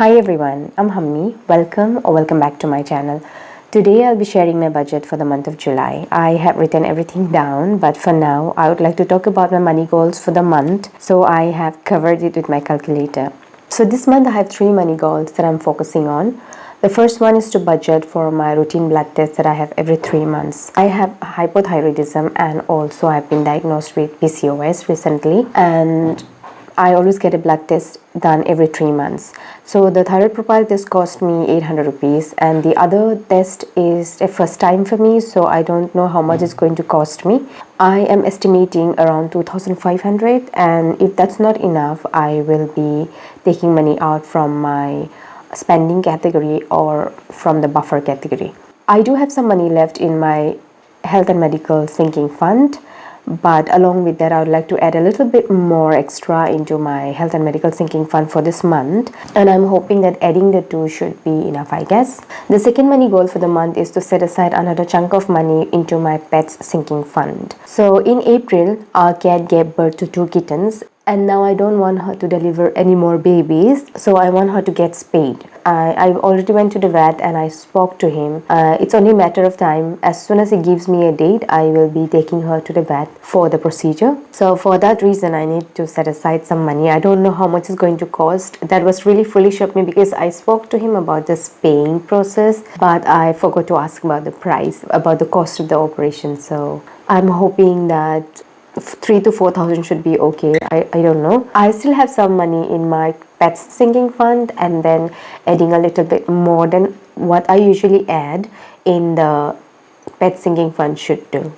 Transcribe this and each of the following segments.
Hi everyone, I'm Hammi. Welcome back to my channel. Today I'll be sharing my budget for the month of July. I have written everything down, but for now I would like to talk about my money goals for the month. So I have covered it with my calculator. So this month I have 3 money goals that I'm focusing on. The first one is to budget for my routine blood test that I have every 3 months. I have hypothyroidism and also I've been diagnosed with PCOS recently, and I always get a blood test done every 3 months. So the thyroid profile test cost me 800 rupees, and the other test is a first time for me, so I don't know how much it's going to cost me. I am estimating around 2500, and if that's not enough, I will be taking money out from my spending category or from the buffer category. I do have some money left in my health and medical sinking fund, but along with that I would like to add a little bit more extra into my health and medical sinking fund for this month, and I'm hoping that adding the two should be enough, I guess. The second money goal for the month is to set aside another chunk of money into my pets sinking fund. So in April our cat gave birth to 2 kittens, and now I don't want her to deliver any more babies, so I want her to get spayed. I already went to the vet and I spoke to him. It's only a matter of time. As soon as he gives me a date, I will be taking her to the vet for the procedure. So for that reason, I need to set aside some money. I don't know how much it's going to cost. That was really foolish of me because I spoke to him about the spaying process, but I forgot to ask about the price, about the cost of the operation. So I'm hoping that 3 to 4,000 should be okay. I don't know. I still have some money in my pets sinking fund, and then adding a little bit more than what I usually add in the pet sinking fund should do.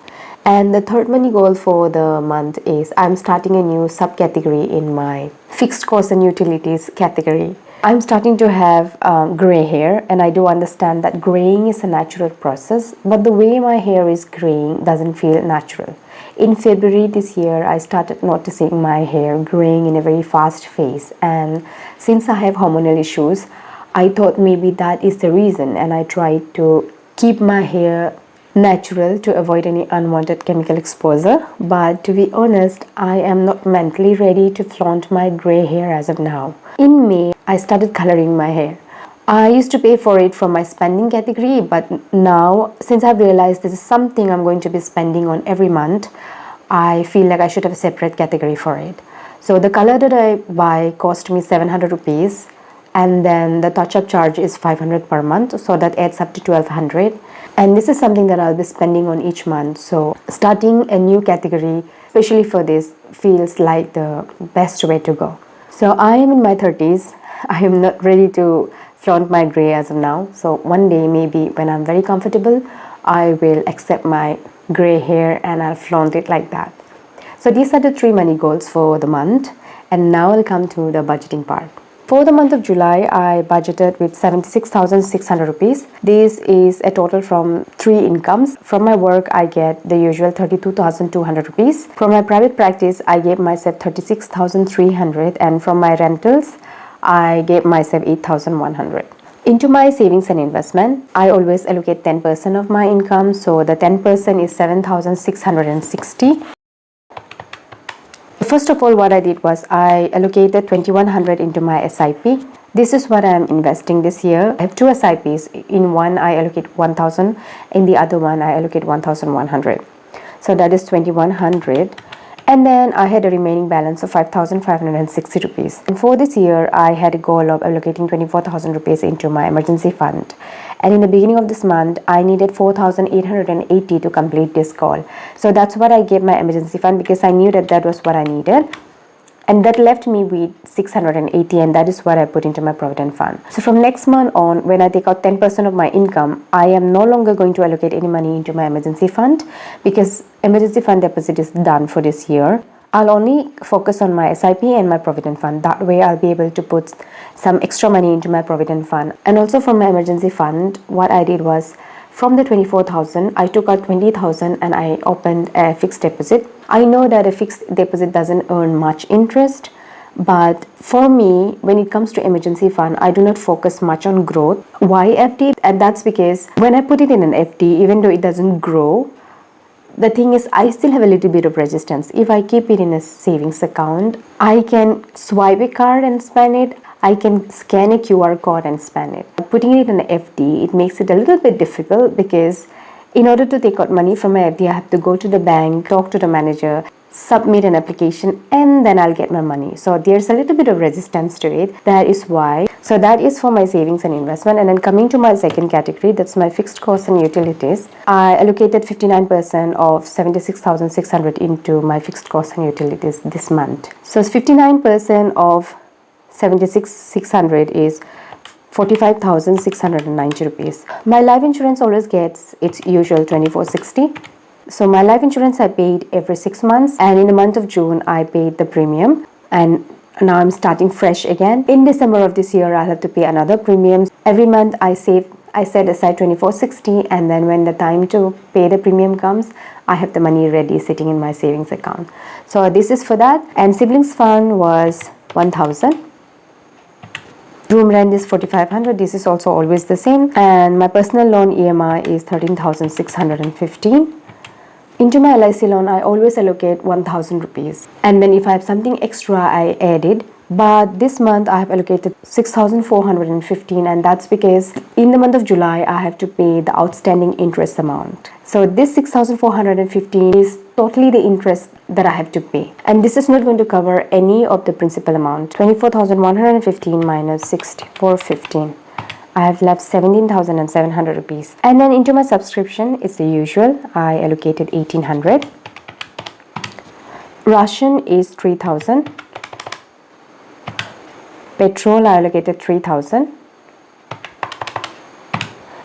And the third money goal for the month is I'm starting a new subcategory in my fixed costs and utilities category. I'm starting to have gray hair, and I do understand that graying is a natural process, but the way my hair is graying doesn't feel natural. In February this year, I started noticing my hair graying in a very fast pace, and since I have hormonal issues, I thought maybe that is the reason, and I tried to keep my hair natural to avoid any unwanted chemical exposure. But to be honest, I am not mentally ready to flaunt my gray hair as of now. In May, I started coloring my hair. I used to pay for it from my spending category, but now since I've realized this is something I'm going to be spending on every month, I feel like I should have a separate category for it. So the color that I buy cost me 700 rupees, and then the touch-up charge is 500 per month, so that adds up to 1200, and this is something that I'll be spending on each month. So starting a new category especially for this feels like the best way to go. So I am in my 30s. I am not ready to flaunt my gray as of now, so one day maybe when I'm very comfortable, I will accept my gray hair and I'll flaunt it like that. So these are the 3 money goals for the month, and now I'll come to the budgeting part. For the month of July, I budgeted with 76,600 rupees. This is a total from 3 incomes. From my work, I get the usual 32,200 rupees. From my private practice, I gave myself 36,300, and from my rentals, I gave myself 8,100. Into my savings and investment, I always allocate 10% of my income, so the 10% is 7,660. First of all, what I did was I allocated 2,100 into my SIP. This is what I am investing this year. I have 2 SIPs. In one, I allocate 1,000. In the other one, I allocate 1,100. So that is 2,100. And then I had a remaining balance of 5,560 rupees. And for this year, I had a goal of allocating 24,000 rupees into my emergency fund. And in the beginning of this month, I needed 4,880 to complete this goal. So that's what I gave my emergency fund, because I knew that that was what I needed. And that left me with 680, and that is what I put into my provident fund. So from next month on, when I take out 10% of my income, I am no longer going to allocate any money into my emergency fund, because emergency fund deposit is done for this year. I'll only focus on my SIP and my provident fund. That way I'll be able to put some extra money into my provident fund. And also from my emergency fund, what I did was, from the 24,000, I took out 20,000 and I opened a fixed deposit. I know that a fixed deposit doesn't earn much interest, but for me, when it comes to emergency fund, I do not focus much on growth. Why FD? And that's because when I put it in an FD, even though it doesn't grow, the thing is I still have a little bit of resistance. If I keep it in a savings account, I can swipe a card and spend it. I can scan a QR code and spend it. Putting it in an FD, it makes it a little bit difficult because in order to take out money from my FD, I have to go to the bank, talk to the manager, submit an application, and then I'll get my money. So there's a little bit of resistance to it. That is why. So that is for my savings and investment. And then coming to my second category, that's my fixed costs and utilities. I allocated 59% of 76,600 into my fixed costs and utilities this month. So 59% of 76,600 is 45,690 rupees. My life insurance always gets its usual 2460. So my life insurance I paid every 6 months, and in the month of June I paid the premium, and now I'm starting fresh again. In December of this year I'll have to pay another premium. Every month I set aside 2460, and then when the time to pay the premium comes, I have the money ready sitting in my savings account. So this is for that. And siblings fund was 1000. Room rent is 4500. This is also always the same. And my personal loan EMI is 13,615. Into my LIC loan, I always allocate 1000 rupees. And then if I have something extra, I add it. But this month I have allocated 6,415, and that's because in the month of July I have to pay the outstanding interest amount. So this 6,415 is totally the interest that I have to pay, and this is not going to cover any of the principal amount. 24,115 minus 6,415. I have left 17,700 rupees. And then into my subscription, it's the usual. I allocated 1,800. Ration is 3,000. Petrol I allocated 3,000.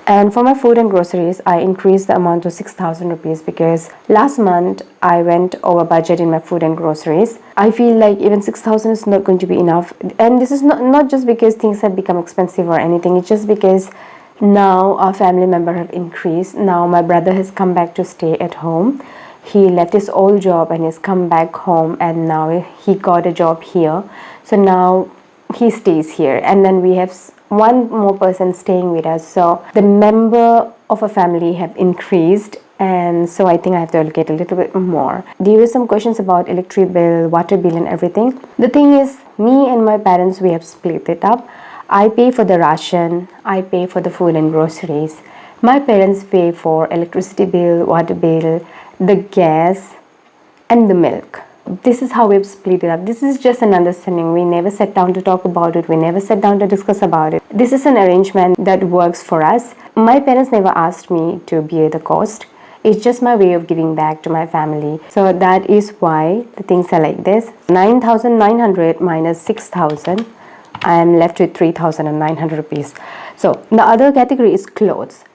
And for my food and groceries, I increased the amount to 6,000 rupees because last month I went over budget in my food and groceries. I feel like even 6,000 is not going to be enough. And this is not just because things have become expensive or anything. It's just because now our family member have increased. Now my brother has come back to stay at home. He left his old job and has come back home, and now he got a job here. So now he stays here, and then we have one more person staying with us. So the member of a family have increased, and so I think I have to allocate a little bit more. There were some questions about electric bill, water bill and everything. The thing is, me and my parents, we have split it up. I pay for the ration, I pay for the food and groceries. My parents pay for electricity bill, water bill, the gas and the milk. This is how we've split it up. This is just an understanding. We never sat down to talk about it. We never sat down to discuss about it. This is an arrangement that works for us. My parents never asked me to bear the cost. It's just my way of giving back to my family. So that is why the things are like this. 9,900 minus 6,000. I am left with 3,900 rupees. So the other category is clothes.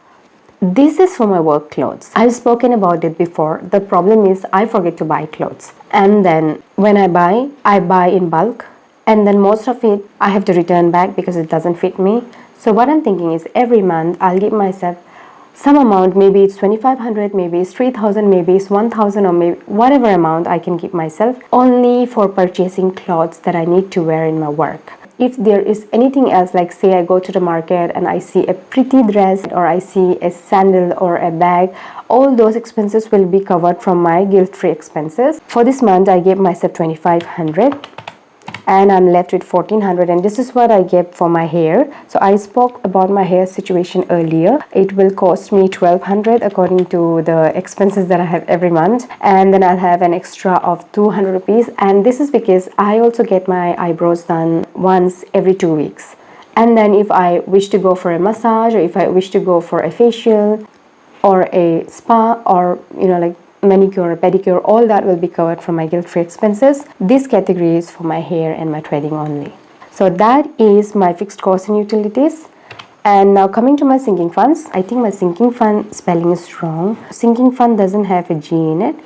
This is for my work clothes. I've spoken about it before. The problem is I forget to buy clothes. And then when I buy in bulk. And then most of it I have to return back because it doesn't fit me. So what I'm thinking is every month I'll give myself some amount. Maybe it's 2,500, maybe it's 3,000, maybe it's 1,000, or maybe whatever amount I can give myself only for purchasing clothes that I need to wear in my work. If there is anything else, like say I go to the market and I see a pretty dress, or I see a sandal or a bag, all those expenses will be covered from my guilt-free expenses. For this month I gave myself 2,500 and I'm left with 1,400, and this is what I get for my hair. So I spoke about my hair situation earlier. It will cost me 1,200 according to the expenses that I have every month, and then I'll have an extra of 200 rupees. And this is because I also get my eyebrows done once every 2 weeks. And then if I wish to go for a massage, or if I wish to go for a facial or a spa, or like manicure or pedicure, all that will be covered from my guilt-free expenses. This category is for my hair and my threading only. So that is my fixed costs and utilities. And now coming to my sinking funds. I think my sinking fund spelling is wrong. Sinking fund doesn't have a G in it.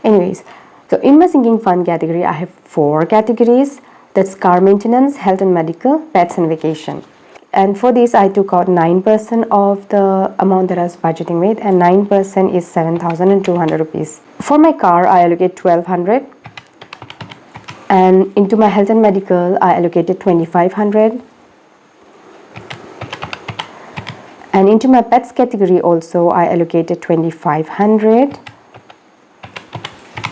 Anyways, so in my sinking fund category, I have 4 categories. That's car maintenance, health and medical, pets and vacation. And for this I took out 9% of the amount that I was budgeting with, and 9% is 7,200 rupees. For my car I allocate 1,200, and into my health and medical I allocated 2,500, and into my pets category also I allocated 2,500,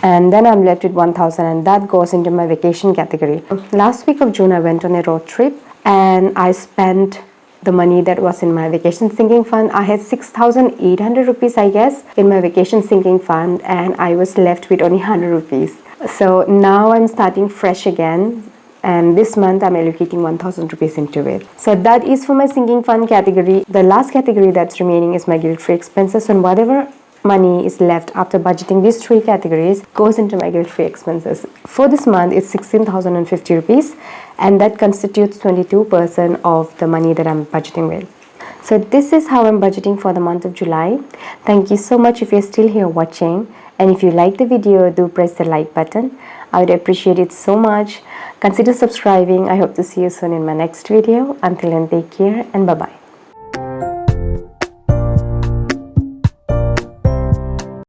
and then I'm left with 1,000, and that goes into my vacation category. Last week of June I went on a road trip. and I spent the money that was in my vacation sinking fund. I had 6,800 rupees, I guess, in my vacation sinking fund, and I was left with only 100 rupees. So now I'm starting fresh again, and this month I'm allocating 1,000 rupees into it. So that is for my sinking fund category. The last category that's remaining is my guilt-free expenses, and whatever money is left after budgeting these three categories goes into my guilt-free expenses. For this month, it's 16,050 rupees, and that constitutes 22% of the money that I'm budgeting with. So this is how I'm budgeting for the month of July. Thank you so much if you're still here watching, and if you like the video, do press the like button. I would appreciate it so much. Consider subscribing. I hope to see you soon in my next video. Until then, take care and bye-bye.